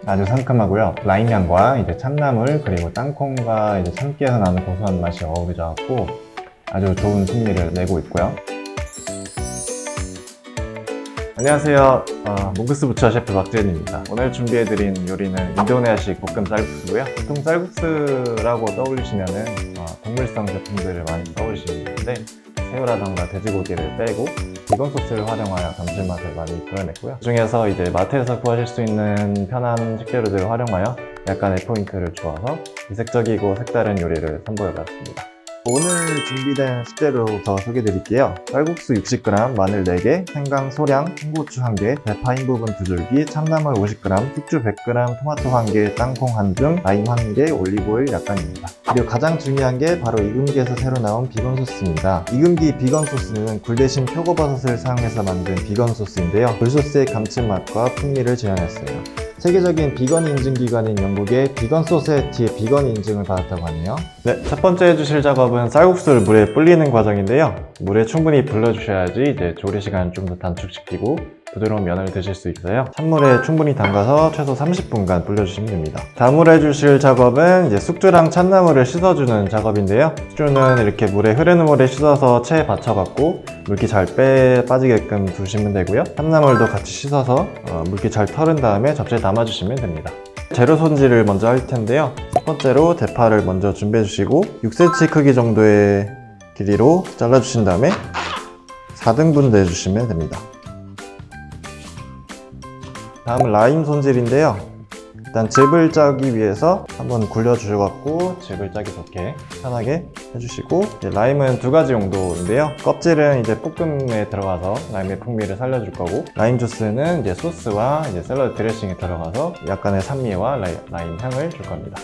아주 상큼하고요. 라임 향과 이제 참나물 그리고 땅콩과 이제 참기에서 나는 고소한 맛이 어우러져갖고 아주 좋은 풍미를 내고 있고요. 안녕하세요. 몽크스 부처 셰프 박재현입니다. 오늘 준비해드린 요리는 인도네시아식 볶음 쌀국수고요. 보통 쌀국수라고 떠올리시면은 동물성 제품들을 많이 떠올리시는데 새우라던가 돼지고기를 빼고 비건 소스를 활용하여 감칠맛을 많이 드러냈고요. 그 중에서 이제 마트에서 구하실 수 있는 편한 식재료들을 활용하여 약간의 포인트를 주어서 이색적이고 색다른 요리를 선보여봤습니다. 오늘 준비된 식재료부터 소개해드릴게요. 쌀국수 60g, 마늘 4개, 생강 소량, 홍고추 1개, 대파 흰 부분 2줄기, 참나물 50g, 숙주 100g, 토마토 1개, 땅콩 1줌, 라임 1개, 올리브오일 약간입니다. 그리고 가장 중요한 게 바로 이금기에서 새로 나온 비건 소스입니다. 이금기 비건 소스는 굴 대신 표고버섯을 사용해서 만든 비건 소스인데요. 굴소스의 감칠맛과 풍미를 재현했어요. 세계적인 비건 인증 기관인 영국의 비건 소사이어티의 비건 인증을 받았다고 하네요. 네, 첫 번째 해주실 작업은 쌀국수를 물에 불리는 과정인데요. 물에 충분히 불러주셔야지 이제 조리 시간을 좀 더 단축시키고 부드러운 면을 드실 수 있어요. 찬물에 충분히 담가서 최소 30분간 불려주시면 됩니다. 다음으로 해주실 작업은 이제 숙주랑 참나물을 씻어주는 작업인데요. 숙주는 이렇게 흐르는 물에 씻어서 체에 받쳐갖고 물기 잘 빠지게끔 두시면 되고요. 참나물도 같이 씻어서 물기 잘 털은 다음에 접시에 담아주시면 됩니다. 재료 손질을 먼저 할 텐데요. 첫 번째로 대파를 먼저 준비해 주시고 6cm 크기 정도의 길이로 잘라주신 다음에 4등분 내주시면 됩니다. 다음은 라임 손질인데요. 일단 즙을 짜기 위해서 한번 굴려주셔갖고 즙을 짜기 좋게 편하게 해주시고, 라임은 두 가지 용도인데요. 껍질은 이제 볶음에 들어가서 라임의 풍미를 살려줄 거고, 라임 주스는 이제 소스와 이제 샐러드 드레싱에 들어가서 약간의 산미와 라임 향을 줄 겁니다.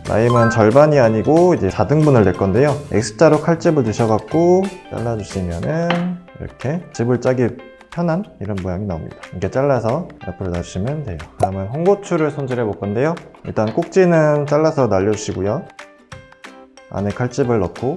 라임은 절반이 아니고 이제 4등분을 낼 건데요. X자로 칼집을 주셔갖고 잘라주시면은 이렇게 즙을 짜기 편한 이런 모양이 나옵니다. 이렇게 잘라서 옆으로 놔주시면 돼요. 다음은 홍고추를 손질해 볼 건데요. 일단 꼭지는 잘라서 날려주시고요. 안에 칼집을 넣고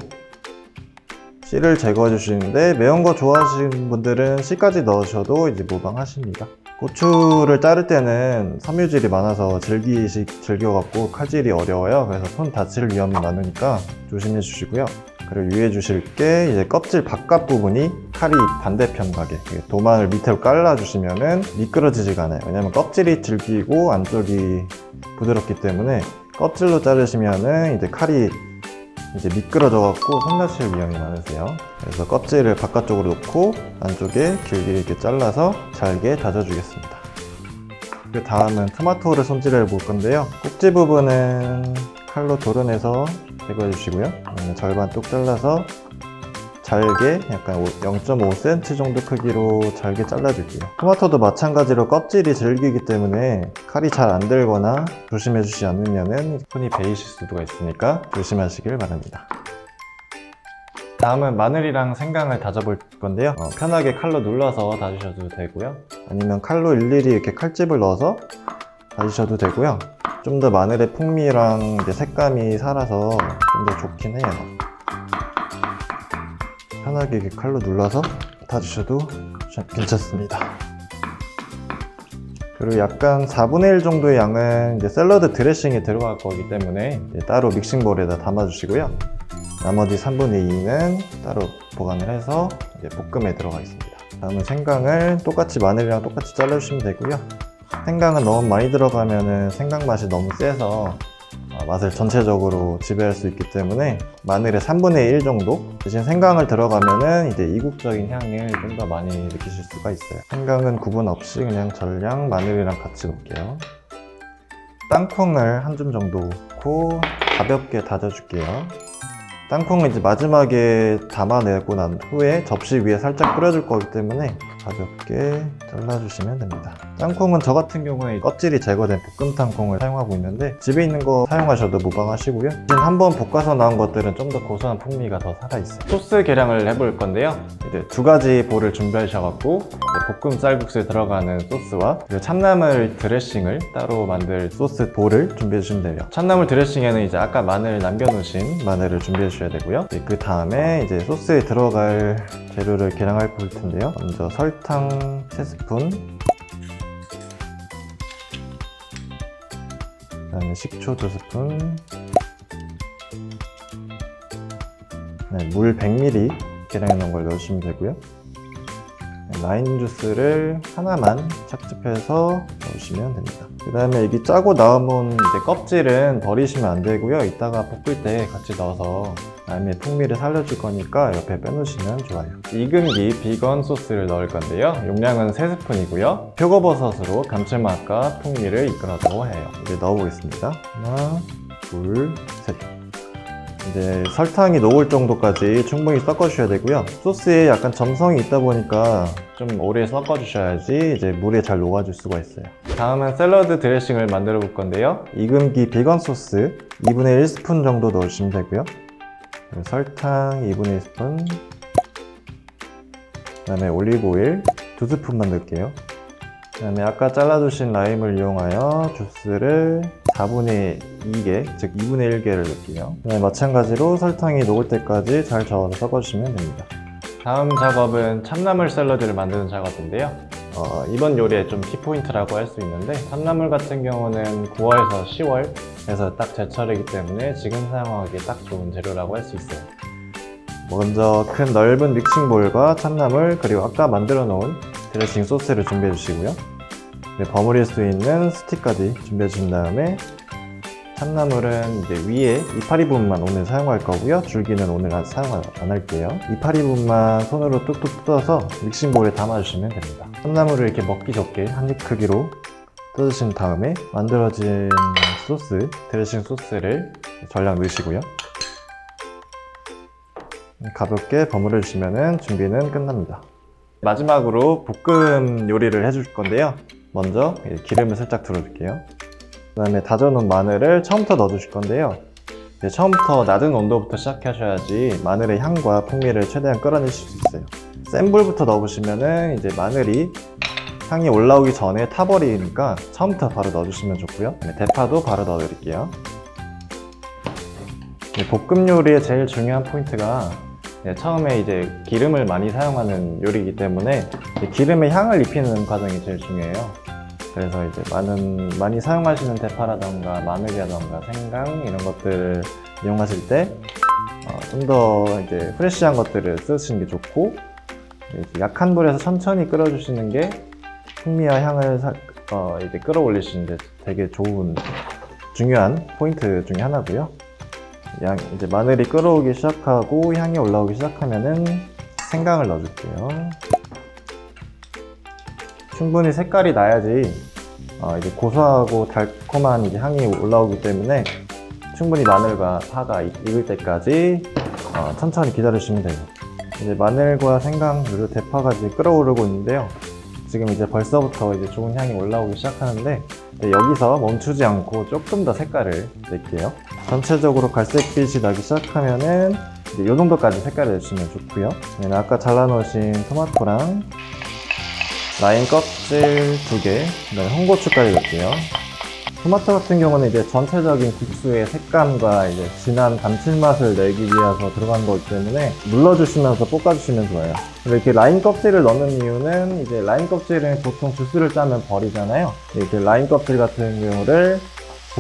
씨를 제거해 주시는데, 매운 거 좋아하시는 분들은 씨까지 넣으셔도 이제 무방하십니다. 고추를 자를 때는 섬유질이 많아서 질겨갖고 칼질이 어려워요. 그래서 손 다칠 위험이 많으니까 조심해 주시고요. 그리고 유의해 주실 게 이제 껍질 바깥 부분이 칼이 반대편 가게 도마를 밑으로 깔아 주시면은 미끄러지지가 않아요. 왜냐면 껍질이 질기고 안쪽이 부드럽기 때문에 껍질로 자르시면은 이제 칼이 이제 미끄러져 갖고 손 다칠 위험이 많으세요. 그래서 껍질을 바깥쪽으로 놓고 안쪽에 길게 이렇게 잘라서 잘게 다져 주겠습니다. 그 다음은 토마토를 손질해 볼 건데요. 꼭지 부분은 칼로 도려내서 제거해 주시고요. 절반 뚝 잘라서 잘게 약간 0.5cm 정도 크기로 잘게 잘라줄게요. 토마토도 마찬가지로 껍질이 질기기 때문에 칼이 잘 안 들거나 조심해 주시지 않으면 손이 베이실 수가 있으니까 조심하시길 바랍니다. 다음은 마늘이랑 생강을 다져볼 건데요. 편하게 칼로 눌러서 다지셔도 되고요. 아니면 칼로 일일이 이렇게 칼집을 넣어서 다지셔도 되고요. 좀 더 마늘의 풍미랑 이제 색감이 살아서 좀 더 좋긴 해요. 편하게 이렇게 칼로 눌러서 다주셔도 괜찮습니다. 그리고 약간 4분의 1 정도의 양은 이제 샐러드 드레싱에 들어갈 거기 때문에 따로 믹싱볼에다 담아주시고요. 나머지 3분의 2는 따로 보관을 해서 이제 볶음에 들어가 있습니다. 다음은 생강을 똑같이 마늘이랑 똑같이 잘라주시면 되고요. 생강은 너무 많이 들어가면 생강 맛이 너무 세서 맛을 전체적으로 지배할 수 있기 때문에 마늘의 3분의 1 정도, 대신 생강을 들어가면은 이제 이국적인 향을 좀 더 많이 느끼실 수가 있어요. 생강은 구분 없이 그냥 전량 마늘이랑 같이 넣을게요. 땅콩을 한 줌 정도 넣고 가볍게 다져줄게요. 땅콩은 이제 마지막에 담아내고 난 후에 접시 위에 살짝 뿌려줄 거기 때문에 가볍게 잘라주시면 됩니다. 땅콩은 저 같은 경우에 껍질이 제거된 볶음 땅콩을 사용하고 있는데 집에 있는 거 사용하셔도 무방하시고요. 한번 볶아서 나온 것들은 좀 더 고소한 풍미가 더 살아있어요. 소스 계량을 해볼 건데요. 이제 두 가지 볼을 준비하셔갖고 볶음 쌀국수에 들어가는 소스와 그리고 참나물 드레싱을 따로 만들 소스 볼을 준비해 주시면 돼요. 참나물 드레싱에는 이제 아까 마늘 남겨놓으신 마늘을 준비해 주셔야 되고요. 그 다음에 이제 소스에 들어갈 재료를 계량할 볼 텐데요. 먼저 설탕 3스푼, 식초 2스푼, 네, 물 100ml 계량해 놓은 걸 넣으시면 되고요. 라임 주스를 하나만 착즙해서 넣으시면 됩니다. 그 다음에 여기 짜고 남은 이제 껍질은 버리시면 안 되고요. 이따가 볶을 때 같이 넣어서 라임의 풍미를 살려줄 거니까 옆에 빼놓으시면 좋아요. 익은기 비건 소스를 넣을 건데요. 용량은 3스푼이고요. 표고버섯으로 감칠맛과 풍미를 이끌어주고 해요. 이제 넣어보겠습니다. 하나, 둘, 셋. 이제 설탕이 녹을 정도까지 충분히 섞어주셔야 되고요. 소스에 약간 점성이 있다 보니까 좀 오래 섞어주셔야지 이제 물에 잘 녹아줄 수가 있어요. 다음은 샐러드 드레싱을 만들어 볼 건데요. 익은기 비건 소스 2분의 1스푼 정도 넣으시면 되고요. 그리고 설탕 2분의 1스푼, 그 다음에 올리브오일 2스푼만 넣을게요. 그 다음에 아까 잘라두신 라임을 이용하여 주스를 4분의 2개, 즉 2분의 1개를 넣을게요. 그 다음에 마찬가지로 설탕이 녹을 때까지 잘 저어서 섞어주시면 됩니다. 다음 작업은 참나물 샐러드를 만드는 작업인데요. 이번 요리의 좀 키포인트라고 할 수 있는데, 참나물 같은 경우는 9월에서 10월에서 딱 제철이기 때문에 지금 사용하기에 딱 좋은 재료라고 할 수 있어요. 먼저 큰 넓은 믹싱볼과 참나물, 그리고 아까 만들어 놓은 드레싱 소스를 준비해 주시고요. 버무릴 수 있는 스틱까지 준비해 주신 다음에 참나물은 이제 위에 이파리 부분만 오늘 사용할 거고요. 줄기는 오늘 사용 안 할게요. 이파리 부분만 손으로 뚝뚝 뜯어서 믹싱볼에 담아주시면 됩니다. 참나물을 이렇게 먹기 좋게 한 입 크기로 뜯으신 다음에 만들어진 소스, 드레싱 소스를 전량 넣으시고요. 가볍게 버무려 주시면 준비는 끝납니다. 마지막으로 볶음 요리를 해줄 건데요. 먼저 기름을 살짝 둘러줄게요. 그 다음에 다져놓은 마늘을 처음부터 넣어주실 건데요. 처음부터 낮은 온도부터 시작하셔야지 마늘의 향과 풍미를 최대한 끌어내실 수 있어요. 센 불부터 넣어보시면은 이제 마늘이 향이 올라오기 전에 타버리니까 처음부터 바로 넣어주시면 좋고요. 대파도 바로 넣어드릴게요. 볶음 요리의 제일 중요한 포인트가 처음에 이제 기름을 많이 사용하는 요리이기 때문에 기름에 향을 입히는 과정이 제일 중요해요. 그래서 이제 많이 사용하시는 대파라던가 마늘이라던가 생강 이런 것들을 이용하실 때 좀 더 이제 프레시한 것들을 쓰시는 게 좋고, 약한 불에서 천천히 끓여주시는 게 풍미와 향을 이제 끌어올리시는데 되게 좋은 중요한 포인트 중에 하나고요. 이제 마늘이 끓어오기 시작하고 향이 올라오기 시작하면은 생강을 넣어줄게요. 충분히 색깔이 나야지 이제 고소하고 달콤한 이제 향이 올라오기 때문에 충분히 마늘과 파가 익을 때까지 천천히 기다리시면 돼요. 이제 마늘과 생강 그리고 대파가 이제 끓어오르고 있는데요. 지금 이제 벌써부터 이제 좋은 향이 올라오기 시작하는데, 여기서 멈추지 않고 조금 더 색깔을 낼게요. 전체적으로 갈색빛이 나기 시작하면은 이제 이 정도까지 색깔을 내주시면 좋고요. 아까 잘라놓으신 토마토랑 라임 껍질 2개, 그다음에 홍고추까지 넣을게요. 토마토 같은 경우는 이제 전체적인 국수의 색감과 이제 진한 감칠맛을 내기 위해서 들어간 거기 때문에 눌러주시면서 볶아주시면 좋아요. 이렇게 라임 껍질을 넣는 이유는 이제 라임 껍질은 보통 주스를 짜면 버리잖아요. 이렇게 라임 껍질 같은 경우를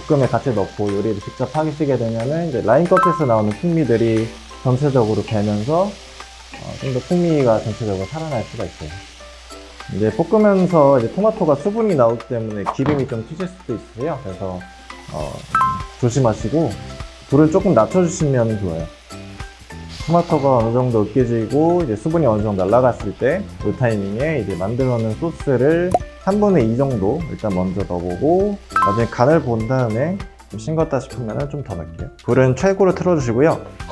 볶음에 같이 넣고 요리를 직접 하시게 되면은 이제 라임 껍질에서 나오는 풍미들이 전체적으로 배면서 좀 더 풍미가 전체적으로 살아날 수가 있어요. 이제 볶으면서 이제 토마토가 수분이 나오기 때문에 기름이 좀 튀실 수도 있어요. 그래서 조심하시고 불을 조금 낮춰주시면 좋아요. 토마토가 어느 정도 으깨지고 이제 수분이 어느 정도 날아갔을 때 이 타이밍에 이제 만들어 놓은 소스를 3분의 2 정도 일단 먼저 넣어보고, 나중에 간을 본 다음에 좀 싱겁다 싶으면 좀 더 넣을게요. 불은 최고로 틀어주시고요.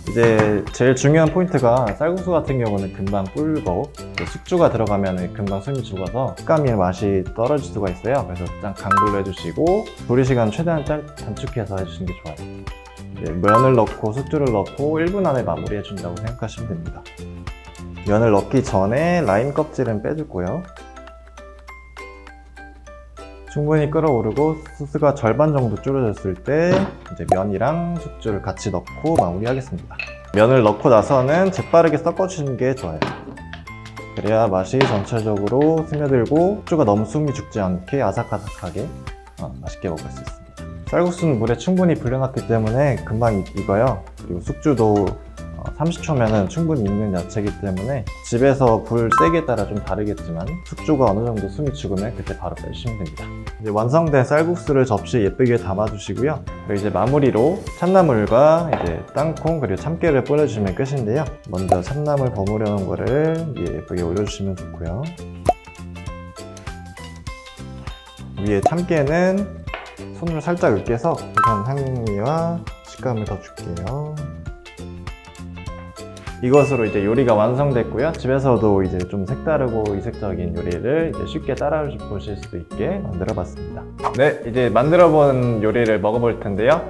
이제 제일 중요한 포인트가 쌀국수 같은 경우는 금방 불고 숙주가 들어가면 금방 숨이 죽어서 식감이 맛이 떨어질 수가 있어요. 그래서 강불로 해주시고 조리 시간 최대한 단축해서 해주시는 게 좋아요. 이제 면을 넣고 숙주를 넣고 1분 안에 마무리해 준다고 생각하시면 됩니다. 면을 넣기 전에 라임 껍질은 빼주고요. 충분히 끓어오르고 소스가 절반 정도 줄어졌을 때 이제 면이랑 숙주를 같이 넣고 마무리하겠습니다. 면을 넣고 나서는 재빠르게 섞어주시는 게 좋아요. 그래야 맛이 전체적으로 스며들고 숙주가 너무 숨이 죽지 않게 아삭아삭하게 맛있게 먹을 수 있습니다. 쌀국수는 물에 충분히 불려놨기 때문에 금방 익어요. 그리고 숙주도 30초면은 충분히 익는 야채이기 때문에 집에서 불 세기에 따라 좀 다르겠지만 숙주가 어느 정도 숨이 죽으면 그때 바로 빼주시면 됩니다. 이제 완성된 쌀국수를 접시에 예쁘게 담아주시고요. 그리고 이제 마무리로 참나물과 이제 땅콩 그리고 참깨를 뿌려주시면 끝인데요. 먼저 참나물 버무려 놓은 거를 예쁘게 올려주시면 좋고요. 위에 참깨는 손으로 살짝 으깨서 우선 향미와 식감을 더 줄게요. 이것으로 이제 요리가 완성됐고요. 집에서도 이제 좀 색다르고 이색적인 요리를 이제 쉽게 따라 보실 수 있게 만들어 봤습니다. 네, 이제 만들어 본 요리를 먹어볼 텐데요.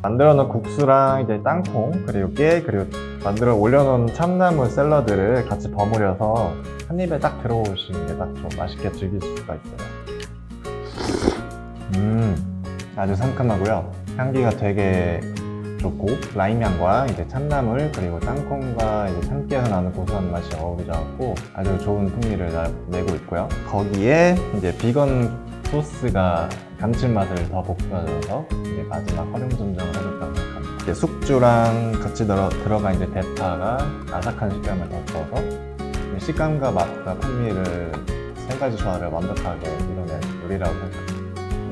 만들어 놓은 국수랑 이제 땅콩 그리고 깨 그리고 만들어 올려놓은 참나물 샐러드를 같이 버무려서 한 입에 딱 들어오시는 게 딱 좀 맛있게 즐길 수가 있어요. 아주 상큼하고요. 향기가 되게 좋고 라임 향과 이제 참나물 그리고 땅콩과 이제 참깨에서 나는 고소한 맛이 어우러져갖고 아주 좋은 풍미를 내고 있고요. 거기에 이제 비건 소스가 감칠맛을 더 돋궈줘서 이제 마지막 활용점정을 해줬다고 생각합니다. 이제 숙주랑 같이 들어간 이제 대파가 아삭한 식감을 더 줘서 식감과 맛과 풍미를 세 가지 조화를 완벽하게 이뤄낸 요리라고 생각합니다.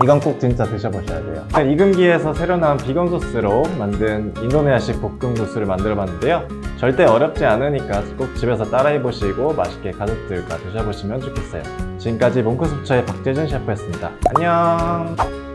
이건 꼭 진짜 드셔보셔야 돼요. 이금기에서 새로 나온 비건 소스로 만든 인도네시아식 볶음 국수를 만들어 봤는데요. 절대 어렵지 않으니까 꼭 집에서 따라해보시고 맛있게 가족들과 드셔보시면 좋겠어요. 지금까지 몽크숙처의 박재준 셰프였습니다. 안녕!